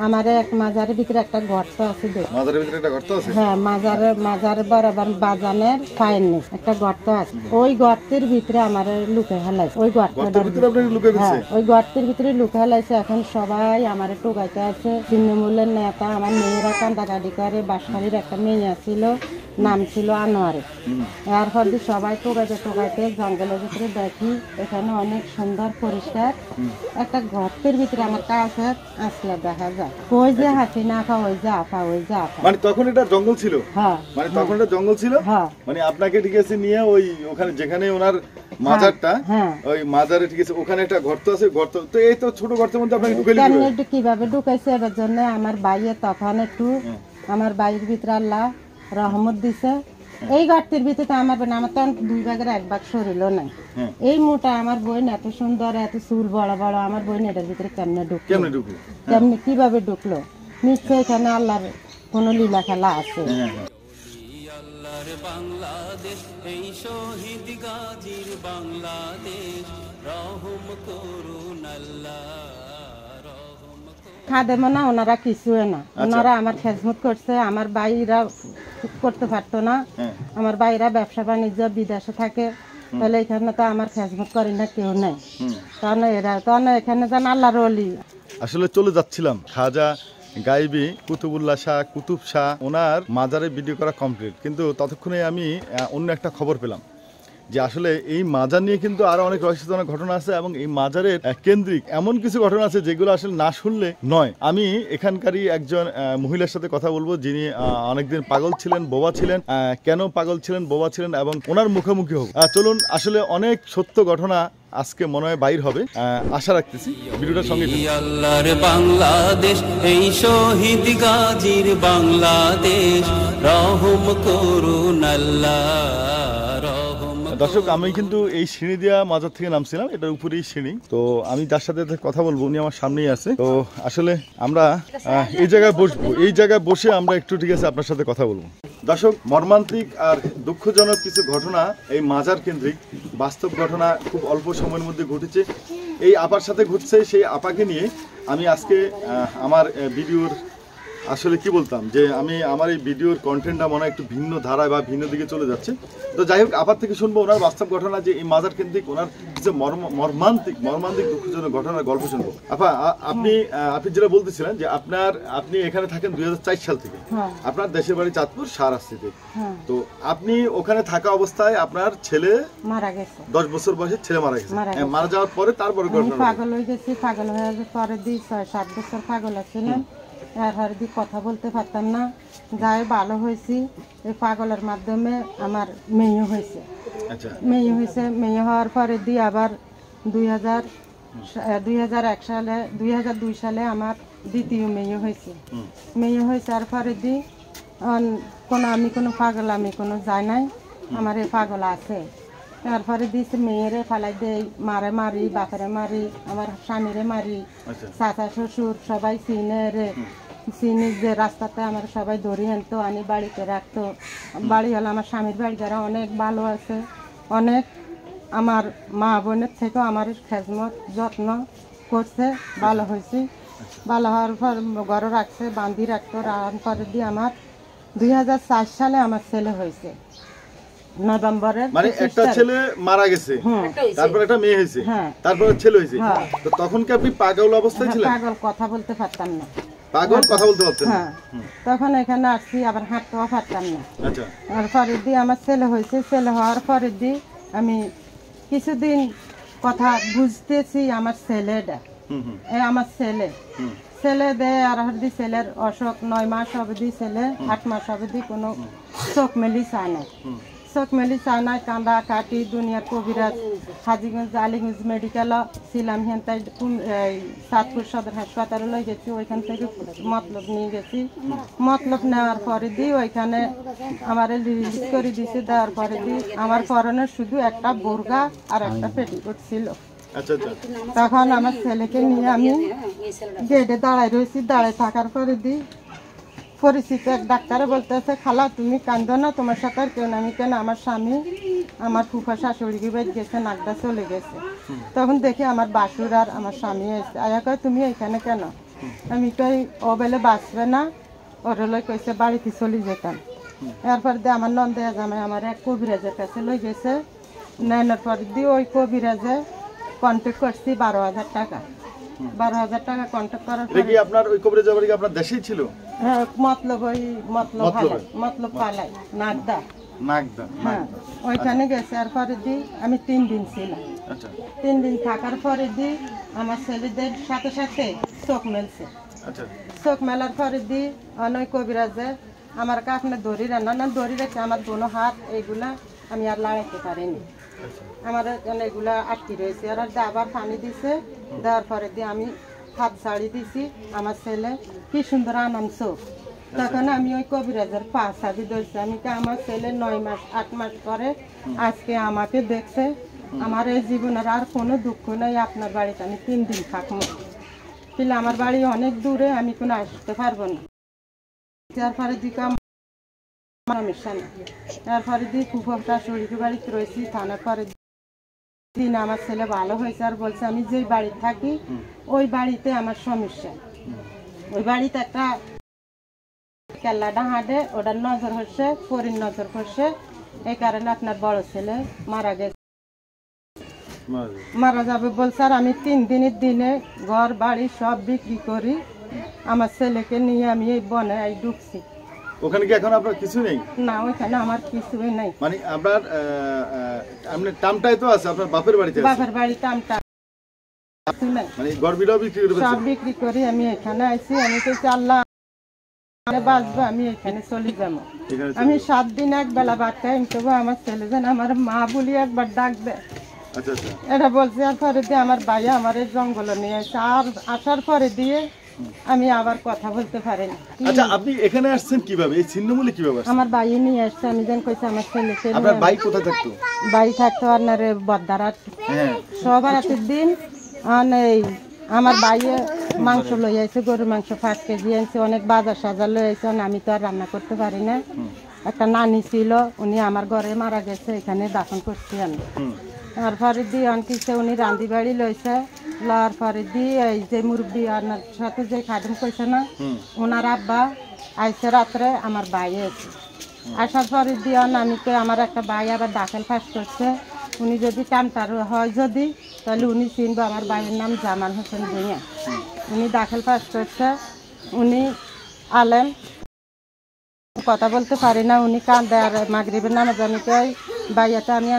আমার এক মাজারের ভিতরে একটা গর্ত আছে। মাজারের ভিতরে একটা গর্ত আছে? হ্যাঁ, মাজারে বরাবর বাজানের পায়নি একটা গর্ত আছে। ওই গর্তের ভিতরে আমার লুকে হেলাইছে। ওই গর্তের ভিতরে আপনি লুকে গেছে? ওই গর্তের ভিতরে লুকে হেলাইছে। এখন সবাই আমার টোকাইতে আছে। তৃণমূলের নেতা, আমার মেয়েরা কান্দাকাটি করে। বাঁশখালীর একটা মেয়ে ছিল, নাম ছিল আনোয়ারে। এরপর দিয়ে সবাই টোকাইতে জঙ্গলের ভিতরে দেখি এখানে অনেক সুন্দর পরিষ্কার একটা গর্তের ভিতরে আমার কাছে আসলে দেখা যায়। ওই যে হাসিনা আফা, ওই যে আফা, ওই যে আফা। মানে তখন এটা জঙ্গল ছিল? হ্যাঁ, মানে তখন এটা জঙ্গল ছিল। হ্যাঁ, মানে আপনাকে ঠিক আছে নিয়ে ওই ওখানে যেখানে ওনার মাজারটা, ওই মাজারে ঠিক আছে ওখানে একটা গর্ত আছে। গর্ত তো এই তো ছোট গর্তের মধ্যে আপনাকে ঢুকাইলে কিভাবে ঢুকাইছে এর জন্য আমার ভাইয়ে তখন একটু আমার ভাইয়ের ভিতরে আল্লাহ রহমত দিছে। এই গর্তের ভিতরে আমার তো 2 ভাগের 1 ভাগ শরীর নাই। এই মোটা আমার বোন এত সুন্দর, এত চুল বড় বড়, আমার বোন এটার ভিতরে কেমনে কিভাবে ঢুকলো? নিশ্চয় এখানে আল্লাহর কোন লীলা খেলা আছে। বাংলাদেশ এই শহীদ গাজীর বাংলাদেশ, রহম করুন আল্লাহ। খাদেম না, ওনারা কিছুই না। ওনারা আমার খেজমত করছে। আমার ভাইরা করতে পারতো না। আমার ভাইরা ব্যবসা বাণিজ্য বিদেশে থাকে, তাহলে এখানে তো আমার খেজমত করি না কেউ নেই। তখন এখানে যেন আল্লাহর ওলি। আসলে চলে যাচ্ছিলাম খাজা গাইবি কুতুবুল্লাহ শাহ, কুতুব শাহ, ওনার মাজারে ভিডিও করা কমপ্লিট, কিন্তু ততক্ষণে আমি অন্য একটা খবর পেলাম যে আসলে এই মাজার নিয়ে কিন্তু আরো অনেক রহস্যজনক ঘটনা আছে এবং এই মাজারের কেন্দ্রিক এমন কিছু ঘটনা আছে যেগুলো আসলে না শুনলে নয়। আমি এখানকারই একজন মহিলার সাথে কথা বলবো যিনি অনেকদিন পাগল ছিলেন, বোবা ছিলেন। কেন পাগল ছিলেন, বোবা ছিলেন এবং ওনার মুখোমুখি হোক। চলুন, আসলে অনেক সত্য ঘটনা আজকে মনে হয় বাইর হবে, আশা রাখতেছি। ভিডিওটার সঙ্গে আল্লাহর বাংলাদেশ এই শহীদ গাজীর বাংলাদেশ, রহম করুন আল্লাহ। দর্শক, আমি কিন্তু এই সিঁড়ি দিয়া মাজার থেকে নামছিলাম, এটার উপরেই সিঁড়ি। তো আমি যার সাথে কথা বলবো উনি আমার সামনেই আছে। তো আসলে আমরা এই জায়গায় বসবো, এই জায়গায় বসে আমরা একটু ঠিক আছে আপনার সাথে কথা বলবো। দর্শক, মর্মান্তিক আর দুঃখজনক কিছু ঘটনা এই মাজার কেন্দ্রিক বাস্তব ঘটনা খুব অল্প সময়ের মধ্যে ঘটেছে। এই আপার সাথে ঘটছে, সেই আপাকে নিয়ে আমি আজকে আমার ভিডিওর আসলে কি বলতাম যে আমি আমার এই ভিডিওর কন্টেন্টটা মনে হয় একটু ভিন্ন ধারায় বা ভিন্ন দিকে চলে যাচ্ছে। তো যাই হোক, আপার থেকে শুনবো ওনার বাস্তব ঘটনা, যে এই মাজার কেন্দ্রিক ওনার কিছু মর্মান্তিক দুঃখজনক ঘটনার গল্প শুনবো। আপা, আপনি যেটা বলতেছিলেন যে আপনি এখানে থাকেন 2004 সাল থেকে। আপনার দেশের বাড়ি চাঁদপুর শাহরাস্তিতে। তো আপনি ওখানে থাকা অবস্থায় আপনার ছেলে মারা গেছে, 10 বছর বয়সে ছেলে মারা গেছে। মারা যাওয়ার পরে তারপরে পাগল হয়ে গেছি। পাগল হয়ে যাওয়ার পরে 6-7 বছর পাগল ছিলাম। আর কথা বলতে পারতাম না। যাই ভালো হয়েছি, এই পাগলের মাধ্যমে আমার মেয়ে হয়েছে। মেয়ে হওয়ার পরে দিয়ে আবার 2002 সালে আমার দ্বিতীয় মেয়ে হয়েছে। আর পরে দিয়ে আমি কোনো পাগল আমি কোনো যাই নাই, আমার এই পাগল আছে। তারপরে দিয়েছে মেয়েরে ফালাই দেই, মারে মারি, বাপেরে মারি, আমার স্বামীরে মারি, চাচা শ্বশুর সবাই চিনি যে রাস্তাতে আমার সবাই ধরি আনতো, আনি বাড়িতে রাখতো। বাড়ি হলো আমার স্বামীর বাড়ি, যারা অনেক ভালো আছে, অনেক আমার মা বোনের থেকেও আমার খেজমত যত্ন করছে, ভালো হয়েছি। ভালো হওয়ার পর ঘরে রাখছে, বান্ধি রাখতো। রাখার পরে দিয়ে আমার 2004 সালে আমার ছেলে হয়েছে নভেম্বরের। মানে একটা ছেলে মারা গেছে, তারপর একটা মেয়ে হয়েছে, তারপর ছেলে হয়েছে। তো তখন কি আপনি পাগল অবস্থায় ছিলেন? পাগল, কথা বলতে পারতাম না। পাগল, কথা বলতে পারতেন না? তখন এখানে আসছি, আবার হাঁটতেও পারতাম না। আর পরের দিয়ে আমার ছেলে হয়েছে। ছেলে হওয়ার পরের দিয়ে আমি কিছুদিন কথা বুঝতেছি আমার ছেলেটা, আমার ছেলে দেয়। আর ছেলের অসুখ 9 মাস অবধি, ছেলে 8 মাস অবধি কোনো চোখ মেলি চায় না। চোখ মেলি চায় না, কান্দা কাটি। দুনিয়ার কবিরাজ হাজিগঞ্জ আলিগঞ্জ মেডিকেল ছিলাম, তাই চাঁদপুর সদর হাসপাতালে লই গেছি। ওইখান থেকে মতলব নিয়ে গেছি। মতলব নেওয়ার পরে দিয়ে ওইখানে আমার রিলিজ করে দিয়েছে। দেওয়ার পরে দিয়ে আমার পরনে শুধু একটা বোরকা আর একটা পেটিকোট ছিল। তখন আমার ছেলেকে নিয়ে আমি গেটে দাঁড়ায় রয়েছি। দাঁড়ায় থাকার পরে দিই পরিচিত এক ডাক্তারে বলতেছে, খালা তুমি কান্দো না, তোমার সাথে আর কেউ না। আমি কেন, আমার স্বামী আমার ফুফা শাশুড়ি বাড়ি গেছে, নাগদা চলে গেছে। তখন দেখি আমার বাসুর আর আমার স্বামী এসে। আয়া কয় তুমি এখানে কেন? আমি কই ও বেলে বাঁচবে না, ওর লই কইছে বাড়িতে চলে যেতাম। এরপর দিয়ে আমার নন্দে জামাই আমার এক কবিরাজের কাছে লই গেছে, নেওয়ার পর দিয়ে ওই কবিরাজে কন্ট্যাক্ট করছি 12,000 টাকা। 12,000 টাকা কন্ট্যাক্ট করার এটা পরে কি আপনার ওই কবিরাজ বাড়ি কি আপনার দেশেই ছিল? হ্যাঁ, মতলব পালাই নাগদা। হ্যাঁ, ওইখানে গেছে। এরপরে দি আমি 3 দিন ছিলাম। আচ্ছা 3 দিন থাকার পরে দি আমার ছেলেদের সাথে সাথে চোখ মেলছে। আচ্ছা চোখ মেলার পরে দি অনয় কবিরাজে আমার কাপনে দড়ি রান্না দড়ি রেখে আমার দোনো হাত এইগুলা আমি আর লাগাইতে পারিনি। আমার এগুলা আটকে রয়েছে। আর আবার পানি দিছে, দেওয়ার পরে দিয়ে আমি হাত ছাড়ি দিছি। আমার ছেলে কি সুন্দর আনন্দ চোখ। তখন আমি ওই কবিরাজের পা ছাড়ি ধরছি। আমি কি আমার ছেলে 9 মাস 8 মাস পরে আজকে আমাকে দেখছে। আমার এই জীবনের আর কোনো দুঃখ নেই, আপনার বাড়িতে আমি 3 দিন থাকবো। কিন্তু আমার বাড়ি অনেক দূরে, আমি কোনো আসতে পারবো না। তারপরে দিকে সমস্যা না। তারপরে দিয়ে কুকুরটা শরীরের বাড়িতে রয়েছি। থানার পরে দিন আমার ছেলে ভালো হয়েছে আর বলছে আমি যেই বাড়িতে থাকি ওই বাড়িতে আমার সমস্যা। ওই বাড়িতে একটা কেল্লাটা হাঁটে, ওটার নজর হচ্ছে, পরীর নজর পড়ছে। এই কারণে আপনার বড় ছেলে মারা গেছে, মারা যাবে বলছে। আর আমি 3 দিনের দিনে ঘর বাড়ি সব বিক্রি করি আমার ছেলেকে নিয়ে আমি এই বনে ঢুকছি। ওখানে কি এখন আপনার কিছু নেই? না, ওইখানে আমার কিছুই নাই। মানে আপনার টামটাই তো আছে, আপনার বাপের বাড়িতে আছে? বাপের বাড়ি টামটা নাই, মানে ঘর বিড়াও বিক্রি করে সব বিক্রি করি আমি এখানে আইছি। আমি তো আল্লাহ বাঁচবো, আমি এখানে চলে যাবো। আমি 7 দিন এক বেলা ভাত খাই, আমি তবু আমার ছেলে যেন আমার মা বলি একবার ডাকবে। আচ্ছা আচ্ছা এটা বলছে। আর পরে দিয়ে আমার ভাইয়া আমার এই জঙ্গল নিয়ে আসে। আর আসার পরে দিয়ে আমি আবার কথা বলতে পারিনি। আচ্ছা আপনি এখানে আসছেন কিভাবে? এই ছিন্নমূলে কিভাবে আসছেন? আমার ভাই নিয়ে আসছে। আমি যেন কইছি আমার ছেলেকে আপনার ভাই কোথায় থাকতো? ভাই থাকতো আপনার বদ্দারাত। হ্যাঁ সবারাতের দিন এই আমার ভাইয়ে মাংস লই আইছে, গরুর মাংস 5 কেজি আনছে, অনেক বাজার সাজার লই আইছে। আমি তো আর রান্না করতে পারি না। একটা নানি ছিল, উনি আমার ঘরে মারা গেছে, এখানে দাফন করছি আমি। তারপরে দিয়ে অনকিছে উনি রান্দি বাড়ি লইছে। লওয়ার পরে দিয়ে এই যে মুরব্বী আপনার সাথে যে খাদিম কইছে না, ওনার আব্বা আইসে রাত্রে আমার ভাই এসে। আসার পরে দিয়ে আমি তো আমার একটা ভাই আবার দাখিল পাস করছে। উনি যদি কান্তার হয় যদি, তাহলে উনি চিনবো। আমার ভাইয়ের নাম জামাল হোসেন ভুঁইয়া। উনি দাখিল পাস করছে, উনি আলেম, কথা বলতে পারি না। উনি কান্দে আর মাগরিবের নামাজ আমি কই ভাইয়াটা আমি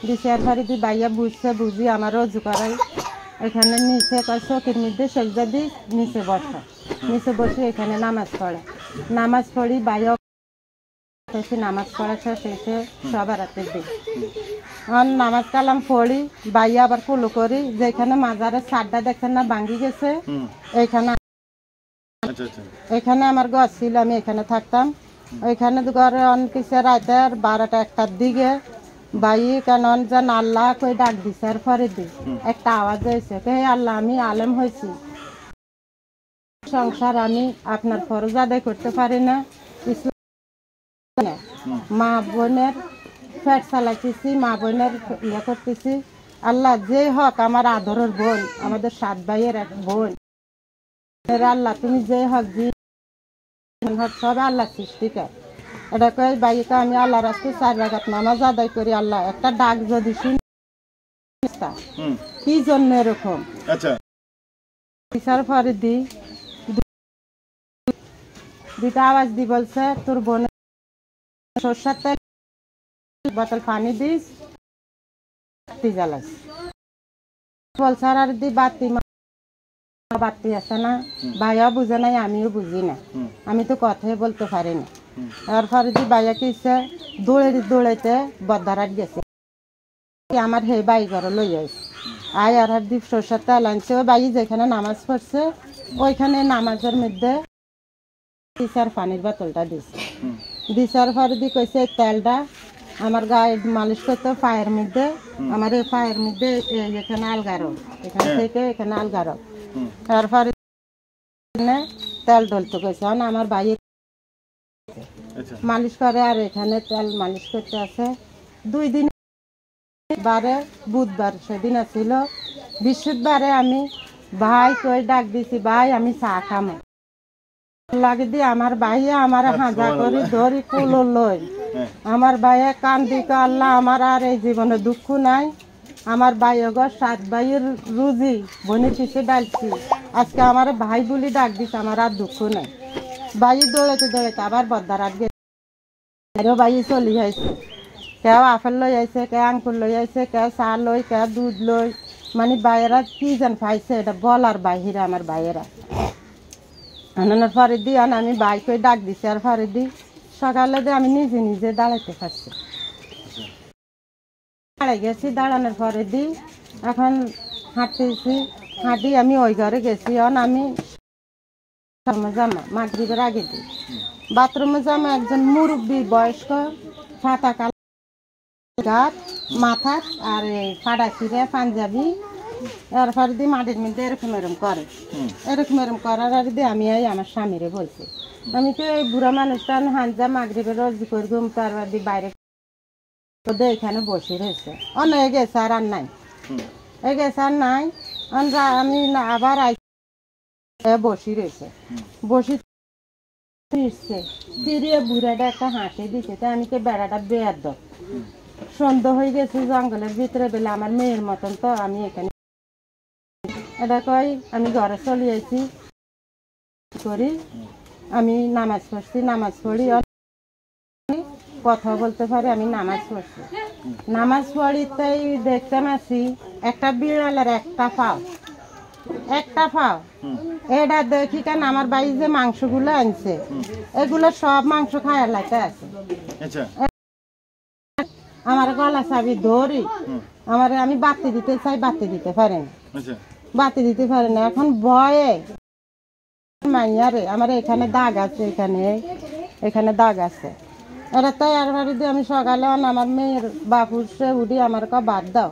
দিছে। আর পরে দিয়ে ভাইয়া বুঝছে, বুঝি আমার রজু করাই এখানে নিচে চোখের মধ্যে সেজদা দিই, নিচে বসে। নিচে বসে এখানে নামাজ পড়ে। নামাজ পড়ি ভাইয়া নামাজ পড়া শেষে সবার রাতে দিই। নামাজ কালাম পড়ি, ভাইয়া আবার কুলো করি। যেখানে মাজারের ছাদটা দেখেন না ভাঙ্গি গেছে, এইখানে এখানে আমার ঘর ছিল, আমি এখানে থাকতাম। ওইখানে ঘরে অনেক রাতে 12টা-1টার দিকে ভাই কেন যেন আল্লাহ কই ডাক দিছে। আর পরে দি একটা আওয়াজ হয়েছে, হে আল্লাহ আমি আলেম হয়েছি, সংসার আমি আপনার ফরজ আদায় করতে পারি না, মা বোনের পেট চালাইতেছি, মা বোনের ইয়ে করতেছি। আল্লাহ যে হক আমার আদরের বোন, আমাদের 7 ভাইয়ের এক বোন, আল্লাহ তুমি যে হক সব আল্লাহ সৃষ্টিকার। এটা কই ভাইকে আমি আল্লাহ রাস্তায় 4 রাকাত নামাজ আদায় করি। আল্লাহ একটা ডাক যদি শুনি কি জন্য এরকম। আচ্ছা বিচার পরে দি 2টা আওয়াজ দি বলছে তোর বোন সরষের তেল বোতল পানি দিস, বাতি জ্বালাস। বলছে আর দি বাতি আছে না, ভাইয়া বুঝে নাই, আমিও বুঝি না, আমি তো কথাই বলতে পারি না। তারপরে দি ভাইয়া কিসে দৌড়াইতে বদ্দারাত গেছে। আমার হে বাই ঘর লই আইস আয় আর দি সরষের তেল আনছে। ওই বাই যেখানে নামাজ পড়ছে ওইখানে নামাজের মধ্যে টিচার পানির বোতলটা দিছে। দিছার পরে দি কইছে তেলটা আমার গায়ে মালিশ করতে পায়ের মধ্যে, আমার এই পায়ের মধ্যে এখানে আলগারো, এখান থেকে এখানে আলগারো। তারপরে তেল ডলতে কইছে। আমার ভাই মালিশ করে আর এখানে তেল মালিশ করতে আছে। 2 দিন বারে বুধবার সেদিন আছিল, বৃহস্পতিবারে আমি ভাই কই ডাক দিছি, ভাই আমি চা খামো লাগে দি আমার ভাইয়া আমার হাজা করি ধরি কুলো লই। আমার ভাইয়া কান্দি আল্লাহ আমার আর এই জীবনে দুঃখ নাই। আমার ভাই গো 7 ভাইয়ের রুজি বোনের পিছিয়ে ডালছি, আজকে আমার ভাই বলি ডাক দিছে, আমার আর দুঃখ নাই। ভাই দৌড়াতে দৌড়াতে আবার বদ্দার আগে ভাই চলি আইছে, কেউ আপেল লই আইছে, কেউ আঙ্কুর লই আইছে, কেউ চা লই, কেউ দুধ লই, মানে ভাইয়েরা কি যেন পাইছে এটা বলার বাহিরে আমার ভাইয়েরা। আনানোর পরে দি আমি বাইকে ডাক দিছি, আর পরে দি সকালে দিয়ে আমি নিজে নিজে দাঁড়াইতে পারছি। দাঁড়াই গেছি, দাঁড়ানোর পরে দি এখন হাঁটতেছি, হাঁটি আমি ওই ঘরে গেছি। আমি জামা মাগরিবের আগে দিই বাথরুমে জামা একজন মুরব্বী বয়স্ক ছাতা কাল গাছ মাথা আর এই ফাড়া ছিঁড়ে পাঞ্জাবি, এরপরে দিয়ে মাটির মধ্যে এরকম এরকম করে, এরকম এরকম করার আর দিয়ে আমি আমার স্বামীরে বলছি, আমি তো এই বুড়া মানুষটা হাঞ্জা মাগরিবের রোজি করে ঘুম তারপর দিয়ে বাইরে এখানে বসে রয়েছে। অনেক গেছে আর আর নাই, এ গেছে আর নাই। আমি আবার বসি রয়েছে, বসি ফিরছে, ফিরিয়ে বুড়াটা একটা হাসি দিছে। তাই আমি তো বেড়াটা বেয়ার দাও, সন্ধ্যা হয়ে গেছে জঙ্গলের ভিতরে বেলা আমার মেয়ের মতন, তো আমি এখানে এটা কই আমি ঘরে চলে আইছি করি। আমি নামাজ পড়ছি, নামাজ পড়ি কথা বলতে পারি, আমি নামাজ পড়ছি। নামাজ পড়ি তাই দেখতে মাসি একটা বিড়ালের একটা পাও, একটা পাও। এটা দেখি কেন আমার বাড়ি যে মাংসগুলো আনছে এগুলো সব মাংস খায়ার লাইতে আছে। আমার গলা চাবি ধরি, আমার আমি বাতি দিতে চাই, বাতি দিতে পারি না, বাতি দিতে পারি না। এখন ভয়ে মাইয়ারে আমার এখানে দাগ আছে, এখানে দাগ আছে। এরা তাই আর বাড়ি দিয়ে আমি সকালে আমার মেয়ের বাপুর সে উঠি আমার বাদ দাও,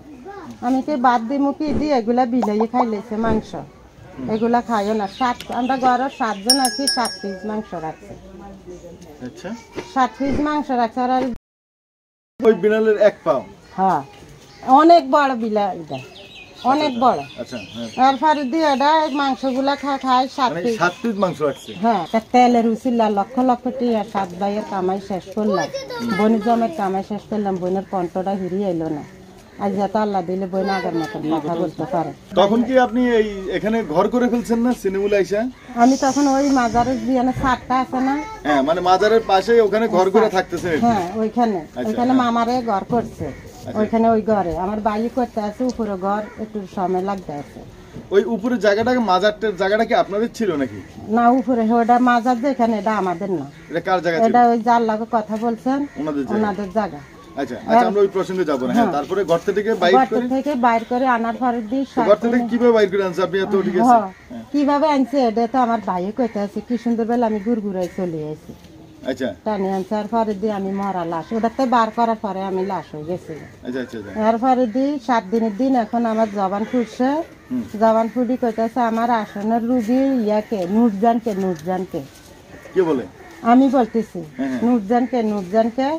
আমি কি বাদ দিই মুখি দিয়ে এগুলা বিলাইয়ে খাইলেছে মাংস, এগুলা খাইও না। আমরা ঘরের 7 জন আছি, 7 পিস মাংস রাখছে, 7 পিস মাংস রাখছে। আর ওই বিড়ালের এক পাও, হ্যাঁ অনেক বড় বিড়াল, এটা অনেক বড়। আর ফারি দিয়ে এটা মাংসগুলা খায় 7 পিস মাংস রাখছে। হ্যাঁ তেলের উচিল্লা লক্ষ লক্ষ টিয়া 7 ভাইয়ের কামাই শেষ করলাম, বোনের জমের কামাই শেষ করলাম, বোনের কণ্ঠটা হিরিয়ে এলো না। আজ যাতে আল্লাহ দিলে বোন আগের মতন কথা বলতে পারে। তখন কি আপনি এই এখানে ঘর করে ফেলছেন না সিনেমুল আইসা? আমি তখন ওই মাজারের জিয়ানে ছাদটা আছে না, হ্যাঁ মানে মাজারের পাশে ওখানে ঘর করে থাকতেছেন? হ্যাঁ ওইখানে, ওইখানে মামারে ঘর করছে, ওইখানে ওই ঘরে আমার বাড়ি করতে আছে, উপরে ঘর একটু সময় লাগতে আছে। ওই উপরে জায়গাটাকে মাজারটার জায়গাটা কি আপনাদের ছিল নাকি? না উপরে ওটা মাজার যেখানে, এটা আমাদের না। এটা কার জায়গা? এটা ওই যার লাগে কথা বলছেন ওনাদের জায়গা। আচ্ছা আচ্ছা, আমরা ওই প্রসঙ্গে যাব না। হ্যাঁ তারপরে ঘর থেকে বাইর করে আনার পরে দিই। ঘর থেকে কিভাবে বাইর করে আনছে আপনি? এত ঠিক আছে কিভাবে আনছে এটা তো আমার ভাইও কইতে আছে, কি সুন্দর বেলা আমি গুড়গুড়াই চলে আসি। আচ্ছা টানি আনছে, আর পরে দিয়ে আমি মরা লাশ ওটাতে বার করার পরে আমি লাশ হয়ে গেছি। আচ্ছা আচ্ছা, এরপরে দিই 7 দিনের দিন এখন আমার জবান ফুটছে, জবান ফুটি কইতেছে আমার আসনের রুগী ইয়াকে নুরজানকে কি বলে? আমি বলতেছি নুরজানকে।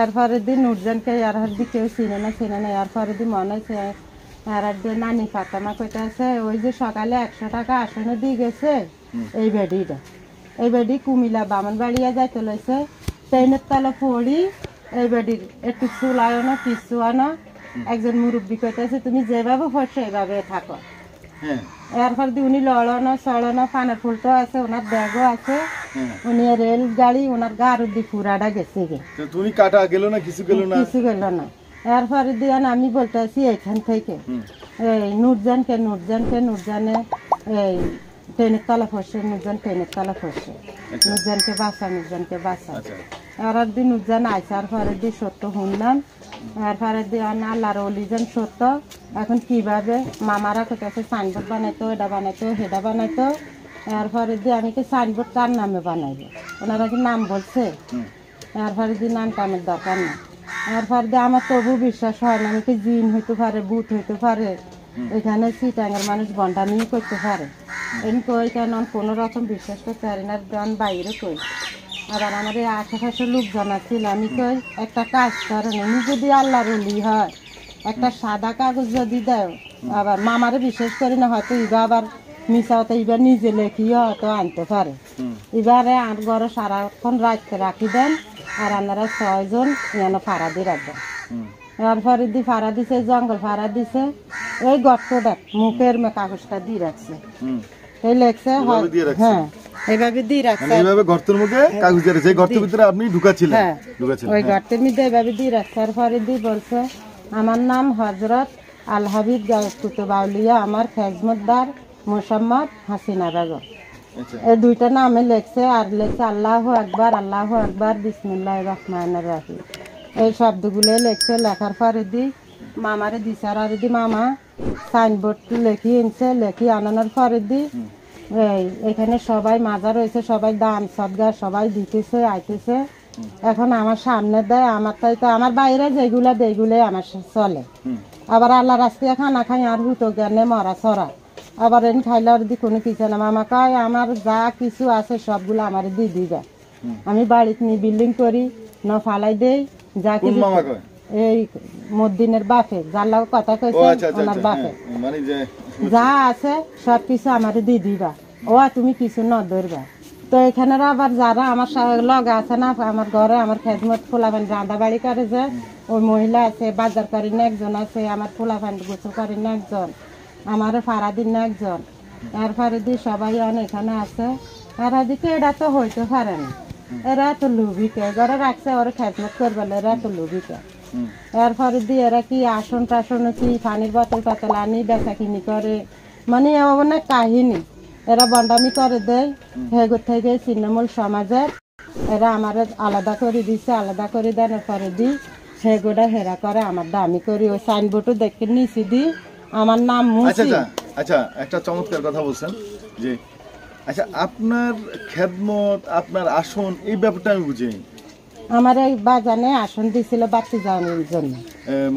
এরপরে দিন নুরজানকে আর দি কেউ চিনে না। এরপরে দি মনে হচ্ছে আর নানি ফাতেমা কইতেছে ওই যে সকালে 100 টাকা আসনে দিয়ে গেছে এই বেডি কুমিল্লা বামনবাড়িয়া যাইতে লইছে, ট্রেনের তলা পড়ি এই বেডির একটু চুল আনো না কিছু আনো। একজন মুরব্বী কইতেছে তুমি যেভাবে পড়ছো এভাবে থাকো। এরপর দিয়ে উনি লড়ানো চড়ানো পানের ফুলটো আছে, ওনার ব্যাগও আছে, উনি রেল গাড়ি ওনার গাড়ি দিয়ে পুরাটা গেছে গে। তুমি কাটা গেল না? কিছু গেল না। এরপরে দিয়ে আমি বলতে আছি এখান থেকে এই নুরজানে এই ট্রেনের তলা ফসছে, ট্রেনের তলা ফসছে, নুরজানকে বাঁচা। এর দিন নুরজান আইসার পরে দিয়ে সত্য শুনলাম। এরপরে দিয়ে আল্লাহর অলিজান সত্য। এখন কিভাবে মামারা কোথায় সাইনবোর্ড বানাইতো, এটা বানাইতো, সেটা বানাইতো। এরপরে দিয়ে আমি কি সাইনবোর্ড কার নামে বানাইবো? ওনারা কি নাম বলছে? এরপরে দিয়ে নাম টামের দরকার না। এরপরে দিয়ে আমার তবু বিশ্বাস হয় না, আমি কি জিন হইতে পারে, ভূত হইতে পারে, এখানে চিটাঙ্গের মানুষ বন্ডামি করতে পারে। এমনি কই কেন কোনো রকম বিশ্বাস করতে পারি না, বাইরে কই। আবার আমার এই আশেপাশে লোকজন ছিল, আমি কই একটা কাজ করেন, উনি যদি আল্লাহর ওলি হয় একটা সাদা কাগজ যদি দেয় আবার মামারে বিশেষ করে না হয়তো ইবা আবার মিশা হতো ইবা নিজে লেখিও হয়তো আনতে পারে এবারে আর ঘরে সারাক্ষণ রাখতে রাখি দেন আর আপনারা 6 জন এনে ফাড়া দিয়ে রাখবেন আর ফরিদি ফাড়া দিছে জঙ্গল ফাড়া দিছে এই গর্তটা মুখের কাগজটা দিয়ে রাখছে এই লেখছে হ্যাঁ এইভাবে দিয়ে রাখছে এইভাবে গর্তের মুখে কাগজ দিয়ে রাখছে গর্তের ভিতরে আপনি ঢুকাচ্ছিলেন হ্যাঁ ওই গর্তের মধ্যে এইভাবে দিয়ে রাখছে আর ফরিদি বলছে আমার নাম হযরত আল হাবিব কুতুব আউলিয়া আমার খেজমতদার মোসাম্মদ হাসিনা বেগম এই দুইটা নামে লেখছে আর লেখছে আল্লাহু আকবার বিসমিল্লাহির রহমানির রহিম এই শব্দগুলো লেখছে লেখার পরে দি মামারে দিছে আর দি মামা সাইনবোর্ড লেখি এনেছে লেখি আনানোর পরে দি এখানে সবাই মাজার রয়েছে সবাই দান সদগা সবাই দিতেছে আইতেছে এখন আমার সামনে দেয় আমার তাই তো আমার বাইরে যেগুলা দেগুলোই আমার চলে আবার আল্লাহ রাস্তায় খানা খাই আর হুতো জ্ঞানে মরা ছড়া আবার এনে খাইলে আর দি কোনো কিছু না মামা কয় আমার যা কিছু আছে সবগুলো আমার দিয়ে দিবা আমি বাড়িতে নিয়ে বিল্ডিং করি না ফালাই দেই যা কিছু এই মদ্দিনের বাপে যার লাগে কথা কইছে ওনার বাপে যা আছে সব কিছু আমার দিয়ে দিবা ও তুমি কিছু ন ধরবা তো এখানে আবার যারা আমার লগে আছে না আমার ঘরে আমার খেদমত পোলাপান রান্না বাড়ি করে যে ওই মহিলা আছে বাজার করেন না একজন আছে আমার পোলাপান গোসল করেন না একজন আমার ফাড়া দিন না একজন এরপরে দি সবাই এখানে আছে এরা দিকে এটা তো হইতে পারে না এরা তো লুভিকে ঘরে রাখছে ওরা খেদমত করবে এরা তো লুভিকে এরপরে দি এরা কি আসন টাসন কি পানির বোতল টাতল আনি বেচা কিনি করে মানে অনেক কাহিনী এরা বন্ডামি করে দেয় হেগো থেকে ছিন্নমূল সমাজের এরা আমার আলাদা করে দিছে আলাদা করে দেওয়ার পরে দি হেগোটা হেরা করে আমার দামি করি ওই সাইনবোর্ডও দেখে নিচে দি আমার নাম মুছি আচ্ছা একটা চমৎকার কথা বলছেন যে আচ্ছা আপনার খেদমত আপনার আসন এই ব্যাপারটা আমি বুঝিনি আমার এই বাজানে আসন দিছিল বাড়তি যাওয়ার জন্য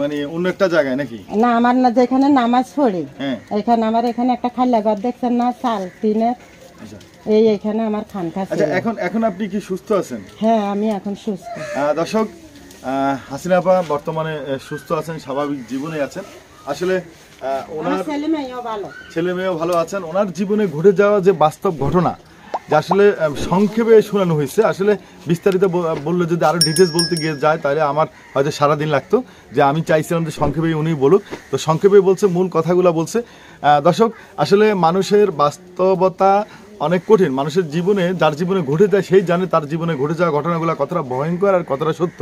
মানে অন্য একটা জায়গায় নাকি না আমার না যেখানে নামাজ পড়ি এখানে আমার এখানে একটা খাল্লা ঘর দেখছেন না চাল টিনের এইখানে আমার খানকা ছিল। আচ্ছা এখন আপনি কি সুস্থ আছেন? হ্যাঁ আমি এখন সুস্থ। দর্শক হাসিনা আপা বর্তমানে সুস্থ আছেন, স্বাভাবিক জীবনে আছেন। আসলে ওনার ছেলে মেয়েও ভালো আছেন। ওনার জীবনে ঘটে যাওয়া যে বাস্তব ঘটনা যে আসলে সংক্ষেপে শোনানো হয়েছে, আসলে বিস্তারিত বললে যদি আরও ডিটেলস বলতে গিয়ে যায় তাহলে আমার হয়তো সারাদিন লাগতো। যে আমি চাইছিলাম যে সংক্ষেপেই উনি বলুক, তো সংক্ষেপে বলছে, মূল কথাগুলো বলছে। দর্শক আসলে মানুষের বাস্তবতা অনেক কঠিন। মানুষের জীবনে যার জীবনে ঘটে যায় সেই জানে তার জীবনে ঘটে যাওয়া ঘটনাগুলো কতটা ভয়ঙ্কর আর কতটা সত্য।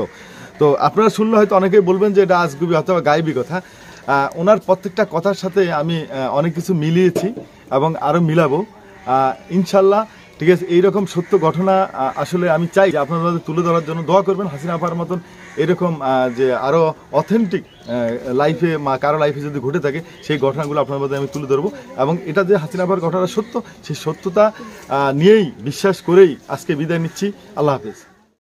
তো আপনারা শুনলে হয়তো অনেকেই বলবেন যে এটা আজগুবি অথবা গায়েবী কথা। ওনার প্রত্যেকটা কথার সাথে আমি অনেক কিছু মিলিয়েছি এবং আরও মিলাবো ইনশাল্লাহ। ঠিক আছে, এইরকম সত্য ঘটনা আসলে আমি চাই যে আপনাদের তুলে ধরার জন্য দোয়া করবেন। হাসিনা আপার মতন এরকম যে আরও অথেন্টিক লাইফে কারো লাইফে যদি ঘটে থাকে সেই ঘটনাগুলো আপনার মধ্যে আমি তুলে ধরবো। এবং এটা যে হাসিনা আপার ঘটনা সত্য, সেই সত্যতা নিয়েই বিশ্বাস করেই আজকে বিদায় নিচ্ছি। আল্লাহ হাফেজ।